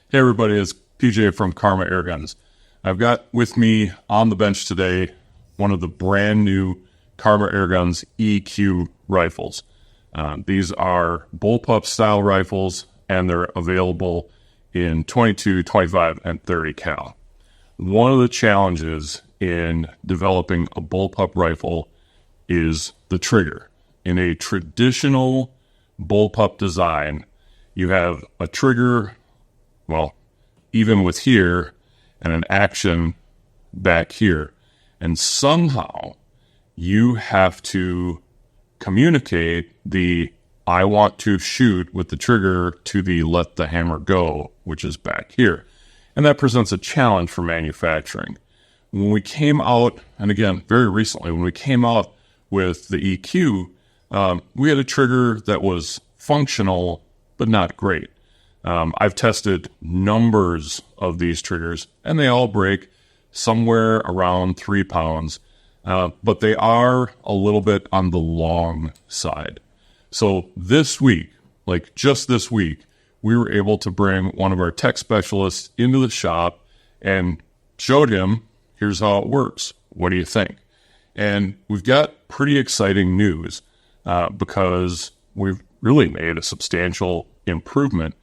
Hey everybody, it's PJ from Karma Airguns. I've got with me on the bench today one of the brand new Karma Airguns EQ rifles. These are bullpup style rifles and they're available in 22, 25, and 30 cal. One of the challenges in developing a bullpup rifle is the trigger. In a traditional bullpup design, you have a trigger, well, even with here, and an action back here. And somehow you have to communicate the I want to shoot with the trigger to the let the hammer go, which is back here. And that presents a challenge for manufacturing. When we came out, and again, very recently, when we came out with the EQ, we had a trigger that was functional, but not great. I've tested numbers of these triggers, and they all break somewhere around 3 pounds, but they are a little bit on the long side. So this week, like just this week, we were able to bring one of our tech specialists into the shop and showed him, here's how it works. What do you think? And we've got pretty exciting news because we've really made a substantial improvement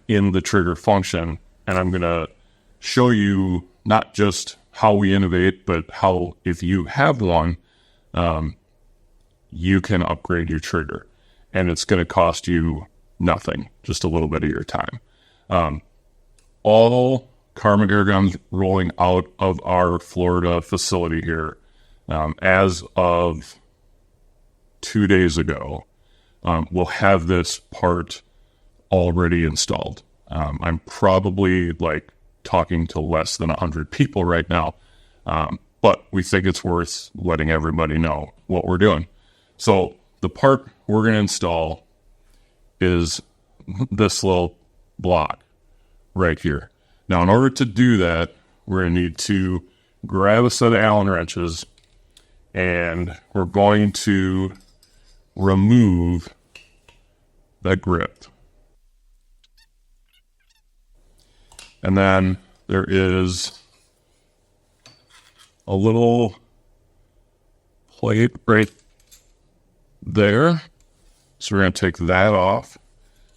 in the trigger function. And I'm going to show you not just how we innovate, but how if you have one, you can upgrade your trigger. And it's going to cost you nothing, just a little bit of your time. All Karma Airguns rolling out of our Florida facility here as of 2 days ago will have this part already installed. I'm probably like talking to less than 100 people right now, but we think it's worth letting everybody know what we're doing. So the part we're going to install is this little block right here. Now, in order to do that, we're going to need to grab a set of Allen wrenches, and we're going to remove the grip. And then there is a little plate right there. So we're going to take that off.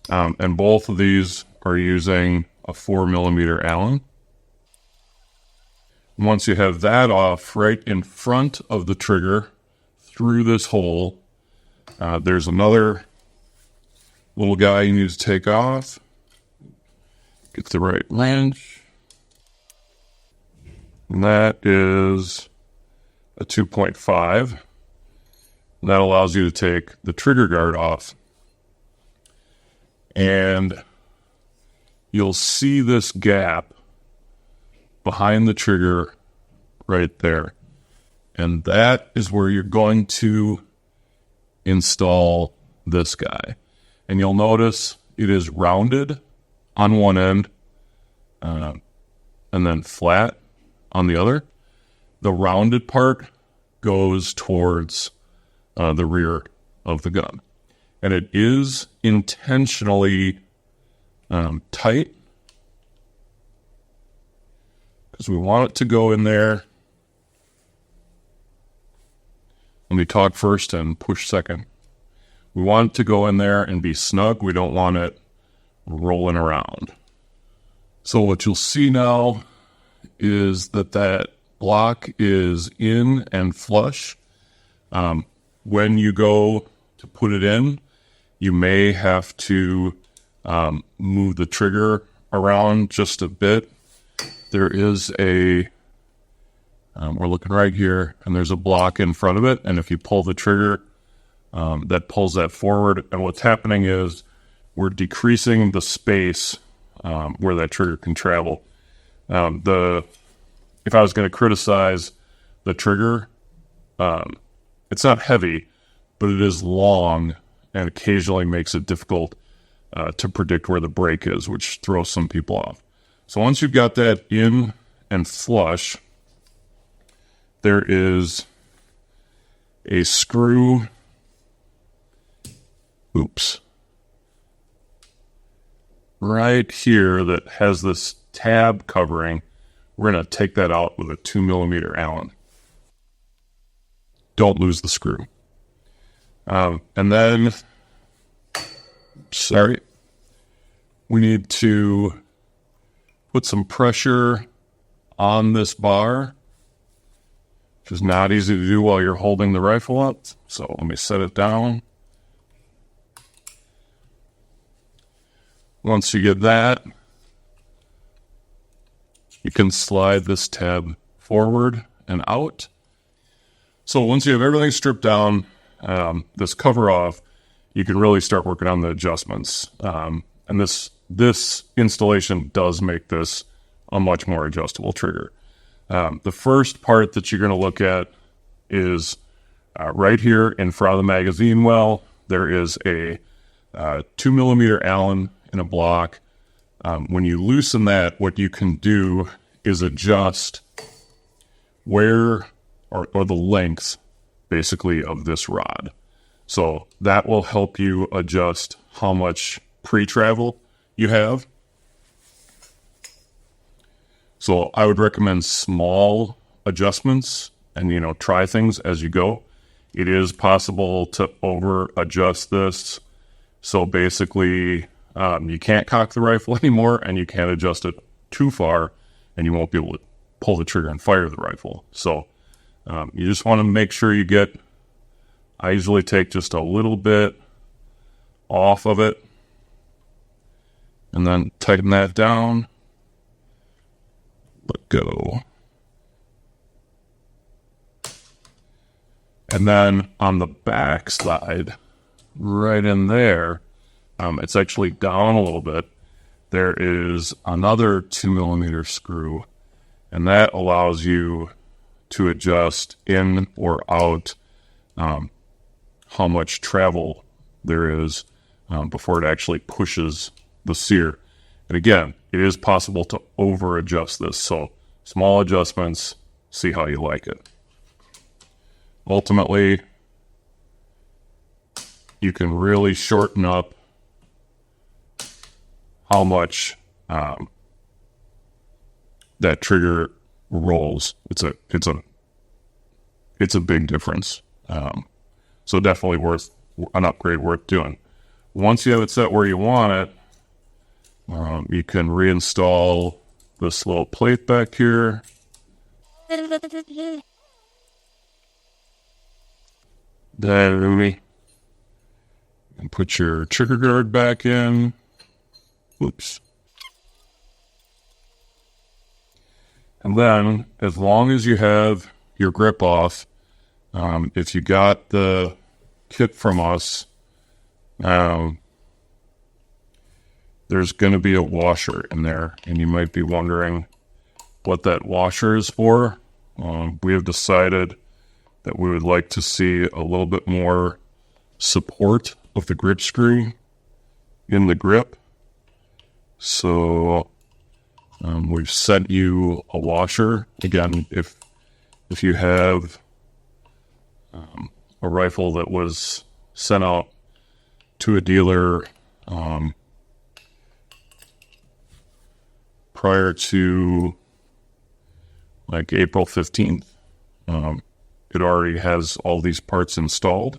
And both of these are using a 4mm Allen. Once you have that off, right in front of the trigger, through this hole, there's another little guy you need to take off. Get the right wrench. And that is a 2.5. That allows you to take the trigger guard off. And you'll see this gap behind the trigger right there. And that is where you're going to install this guy. And you'll notice it is rounded on one end and then flat on the other. The rounded part goes towards the rear of the gun. And it is intentionally tight because we want it to go in there. Let me talk first and push second. We want it to go in there and be snug. We don't want it rolling around. So what you'll see now is that block is in and flush. When you go to put it in, you may have to move the trigger around just a bit. There is we're looking right here, and there's a block in front of it, and if you pull the trigger, that pulls that forward, and what's happening is we're decreasing the space where that trigger can travel. If I was going to criticize the trigger, it's not heavy, but it is long and occasionally makes it difficult to predict where the break is, which throws some people off. So once you've got that in and flush, there is a screw. Oops. right here that has this tab covering, we're going to take that out with a 2mm Allen. Don't lose the screw. And then, we need to put some pressure on this bar, which is not easy to do while you're holding the rifle up. So let me set it down. Once you get that, you can slide this tab forward and out. So once you have everything stripped down, this cover off, you can really start working on the adjustments. And this installation does make this a much more adjustable trigger. The first part that you're going to look at is right here in front of the magazine well. There is a 2mm Allen in a block. When you loosen that, what you can do is adjust where or the length, basically, of this rod. So that will help you adjust how much pre-travel you have. So I would recommend small adjustments and, try things as you go. It is possible to over adjust this. So basically, you can't cock the rifle anymore and you can't adjust it too far and you won't be able to pull the trigger and fire the rifle. So you just want to make sure you get, I usually take just a little bit off of it and then tighten that down. Let go. And then on the back side, right in there, it's actually down a little bit. There is another 2mm screw, and that allows you to adjust in or out how much travel there is before it actually pushes the sear. And again, it is possible to over adjust this. So small adjustments, see how you like it. Ultimately, you can really shorten up how much that trigger rolls. It's a big difference. So definitely worth an upgrade, worth doing. Once you have it set where you want it, you can reinstall this little plate back here. Then you can put your trigger guard back in. Oops. And then, as long as you have your grip off, if you got the kit from us, there's going to be a washer in there, and you might be wondering what that washer is for. We have decided that we would like to see a little bit more support of the grip screw in the grip. So we've sent you a washer. Again, if you have a rifle that was sent out to a dealer prior to like April 15th, it already has all these parts installed,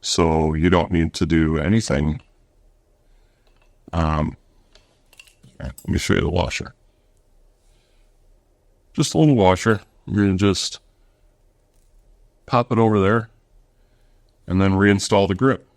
so you don't need to do anything. Let me show you the washer. Just a little washer. You're going to just pop it over there and then reinstall the grip.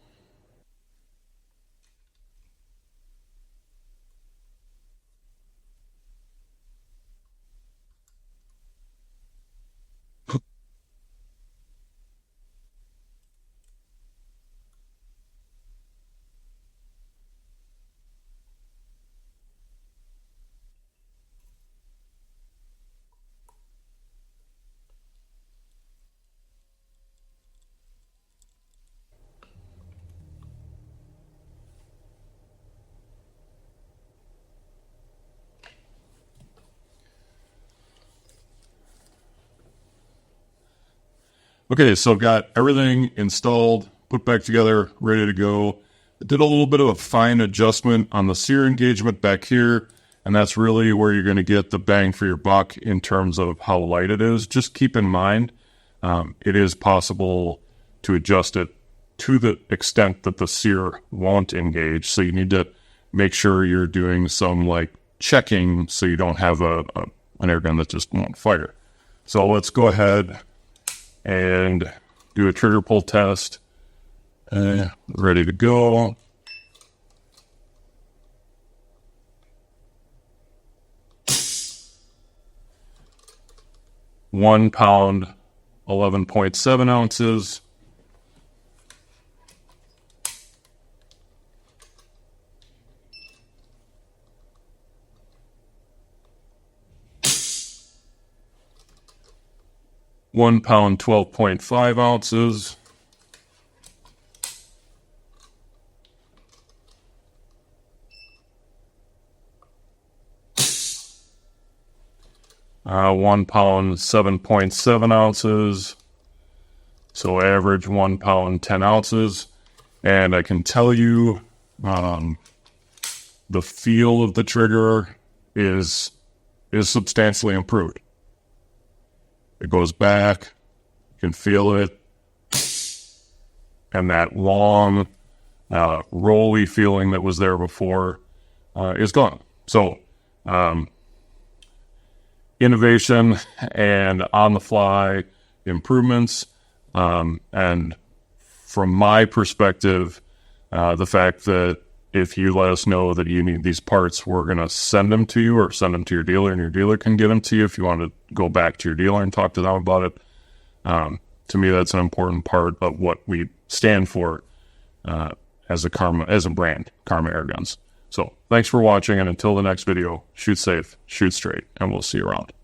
Okay, so got everything installed, put back together, ready to go. Did a little bit of a fine adjustment on the sear engagement back here, and that's really where you're going to get the bang for your buck in terms of how light it is. Just keep in mind, it is possible to adjust it to the extent that the sear won't engage. So you need to make sure you're doing some like checking so you don't have an air gun that just won't fire. So let's go ahead and do a trigger pull test. Ready to go. £1 pound, 11.7 ounces. £1 pound, 12.5 ounces. £1 pound, 7.7 ounces. So average £1 pound, 10 ounces. And I can tell you, the feel of the trigger is substantially improved. It goes back, you can feel it, and that long, rolly feeling that was there before is gone. So, innovation and on-the-fly improvements, and from my perspective, the fact that if you let us know that you need these parts, we're going to send them to you or send them to your dealer, and your dealer can get them to you if you want to go back to your dealer and talk to them about it. To me, that's an important part of what we stand for as a brand, Karma Airguns. So thanks for watching, and until the next video, shoot safe, shoot straight, and we'll see you around.